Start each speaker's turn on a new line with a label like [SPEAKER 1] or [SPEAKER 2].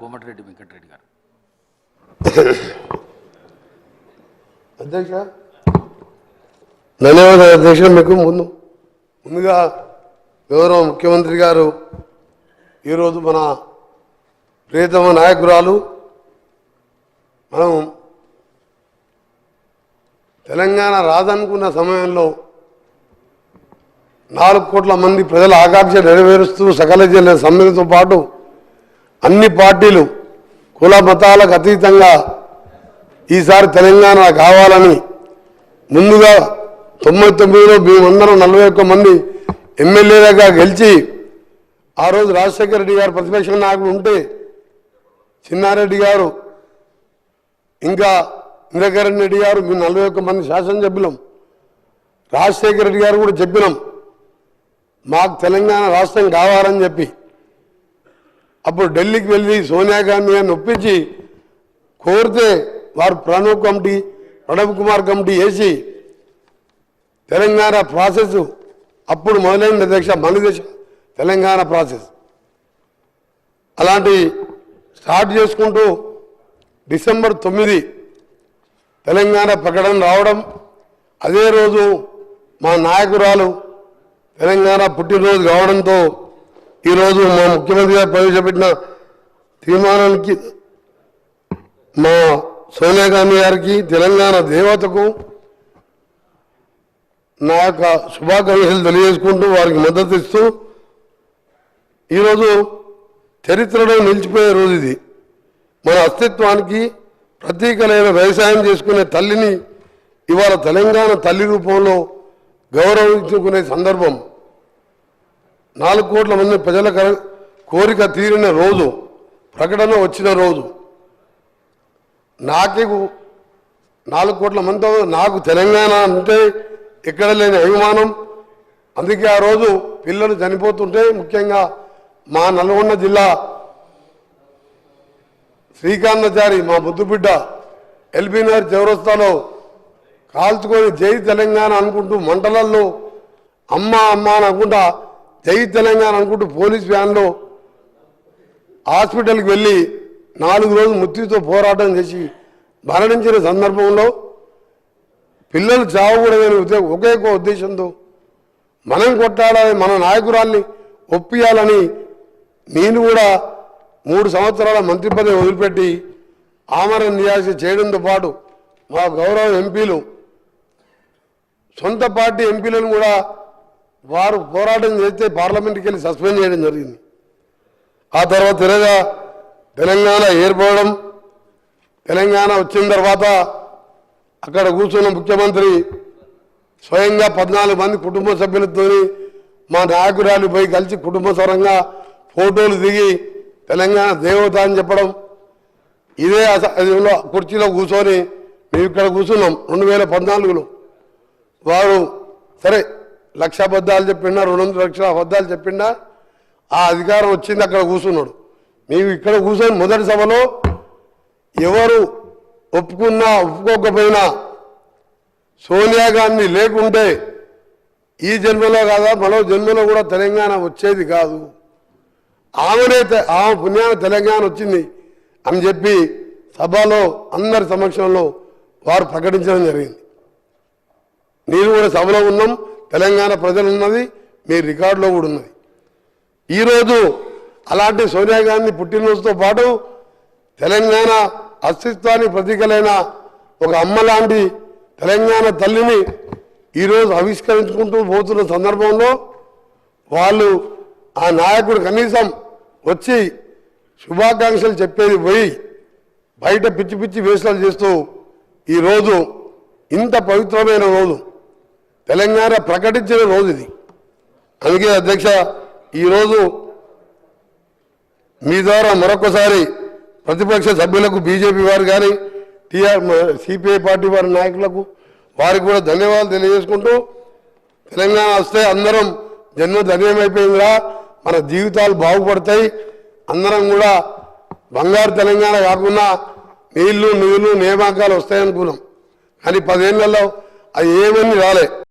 [SPEAKER 1] కోమటిరెడ్డి వెంకటరెడ్డి గారు.
[SPEAKER 2] అధ్యక్ష, ధన్యవాదాలు అధ్యక్ష. మీకు ముందుగా గౌరవ ముఖ్యమంత్రి గారు ఈరోజు మన ప్రియతమ నాయకురాలు మనం తెలంగాణ రాదనుకున్న సమయంలో 4 కోట్ల మంది ప్రజల ఆకాంక్ష నెరవేరుస్తూ సకల జిల్లా సమ్మెతో పాటు అన్ని పార్టీలు కుల మతాలకు అతీతంగా ఈసారి తెలంగాణ కావాలని ముందుగా 99లో మేమందరం 41 మంది ఎమ్మెల్యేలుగా గెలిచి ఆ రోజు రాజశేఖర రెడ్డి గారు ప్రతిపక్ష నాయకుడు ఉంటే చిన్నారెడ్డి గారు ఇంకా ఇంద్రకరణ్ రెడ్డి గారు మేము 41 మంది శాసనసభ్యులం. రాజశేఖర రెడ్డి గారు కూడా చెప్పినాం మాకు తెలంగాణ రాష్ట్రం కావాలని చెప్పి. అప్పుడు ఢిల్లీకి వెళ్ళి సోనియా గాంధీ గారిని ఒప్పించి కోరితే వారు ప్రణబ్ కుమార్ కమిటీ వేసి తెలంగాణ ప్రాసెస్ అప్పుడు మొదలైన అధ్యక్ష మన దేశం తెలంగాణ ప్రాసెస్ అలాంటి స్టార్ట్ చేసుకుంటూ డిసెంబర్ 9 తెలంగాణ ప్రకటన రావడం, అదే రోజు మా నాయకురాలు తెలంగాణ పుట్టినరోజు కావడంతో ఈరోజు మా ముఖ్యమంత్రి గారు ప్రవేశపెట్టిన తీర్మానానికి మా సోనియా గాంధీ గారికి తెలంగాణ దేవతకు నా యొక్క శుభాకాంక్షలు తెలియజేసుకుంటూ వారికి మద్దతు ఇస్తూ ఈరోజు చరిత్రలో నిలిచిపోయే రోజు ఇది. మన అస్తిత్వానికి ప్రతీకలైన వ్యవసాయం చేసుకునే తల్లిని ఇవాళ తెలంగాణ తల్లి రూపంలో గౌరవించుకునే సందర్భం. 4 కోట్ల మంది ప్రజల కోరిక తీరిన రోజు, ప్రకటన వచ్చిన రోజు. నాకే 4 కోట్ల మందితో నాకు తెలంగాణ అంటే ఎక్కడ లేని అభిమానం. అందుకే ఆ రోజు పిల్లలు చనిపోతుంటే ముఖ్యంగా మా నల్గొండ జిల్లా శ్రీకాంతాచారి మా ముద్దుబిడ్డ ఎల్బీనగర్ చౌరస్తాలో కాల్చుకొని జై తెలంగాణ అనుకుంటూ మంటలల్లో అమ్మ అమ్మ అని అనుకుంటా జై తెలంగాణ అనుకుంటూ పోలీస్ వ్యాన్లో హాస్పిటల్కి వెళ్ళి 4 రోజులు మృత్యుతో పోరాటం చేసి మరణించిన సందర్భంలో పిల్లలు చావకూడదని ఒకే ఉద్దేశంతో మనం కొట్టాలని మన నాయకురాల్ని ఒప్పియాలని నేను కూడా 3 సంవత్సరాల మంత్రి పదవి వదిలిపెట్టి ఆమరణ నిరాశ చేయడంతో పాటు మా గౌరవ ఎంపీలు సొంత పార్టీ ఎంపీలను కూడా వారు పోరాటం చేస్తే పార్లమెంట్కి వెళ్ళి సస్పెండ్ చేయడం జరిగింది. ఆ తర్వాత తిరగా తెలంగాణ ఏర్పడడం, తెలంగాణ వచ్చిన తర్వాత అక్కడ కూర్చున్న ముఖ్యమంత్రి స్వయంగా 14 మంది కుటుంబ సభ్యులతో మా నాయకురాలు పోయి కలిసి కుటుంబ సరంగా ఫోటోలు దిగి తెలంగాణ దేవత అని చెప్పడం. ఇదే కుర్చీలో కూర్చొని మేము ఇక్కడ కూర్చున్నాం 2014లో. వారు సరే 1,00,000 అబద్ధాలు చెప్పిండా 200 లక్షల అబద్ధాలు చెప్పిండా ఆ అధికారం వచ్చింది, అక్కడ కూర్చున్నాడు. మేము ఇక్కడ కూర్చొని మొదటి సభలో ఎవరు ఒప్పుకున్నా ఒప్పుకోకపోయినా సోనియా గాంధీ లేకుంటే ఈ జన్మలో కాదా మరో జన్మలో కూడా తెలంగాణ వచ్చేది కాదు, ఆమె పుణ్యాన తెలంగాణ వచ్చింది అని చెప్పి సభలో అందరి సమక్షంలో వారు ప్రకటించడం జరిగింది. నేను కూడా సభలో ఉన్నాం, తెలంగాణ ప్రజలు ఉన్నది, మీ రికార్డులో కూడా ఉన్నది. ఈరోజు అలాంటి సోనియా గాంధీ పుట్టినరోజుతో పాటు తెలంగాణ అస్తిత్వానికి ప్రతీకలైన ఒక అమ్మ లాంటి తెలంగాణ తల్లిని ఈరోజు ఆవిష్కరించుకుంటూ పోతున్న సందర్భంలో వాళ్ళు ఆ నాయకుడు కనీసం వచ్చి శుభాకాంక్షలు చెప్పేది పోయి బయట పిచ్చి పిచ్చి వేషాలు చేస్తూ ఈరోజు ఇంత పవిత్రమైన రోజు తెలంగాణ ప్రకటించిన రోజు ఇది. అందుకే అధ్యక్ష ఈరోజు మీ ద్వారా మరొకసారి ప్రతిపక్ష సభ్యులకు బీజేపీ వారు కానీ సిపిఐ పార్టీ వారి నాయకులకు వారికి కూడా ధన్యవాదాలు తెలియజేసుకుంటూ తెలంగాణ వస్తే అందరం జన్మ ధన్యమైపోయిందిరా, మన జీవితాలు బాగుపడతాయి, అందరం కూడా బంగారు తెలంగాణ కాకుండా నీళ్లు నిధులు నియామకాలు వస్తాయనుకున్నాం. కానీ 10 ఏళ్లలో అవి ఏమీ రాలే.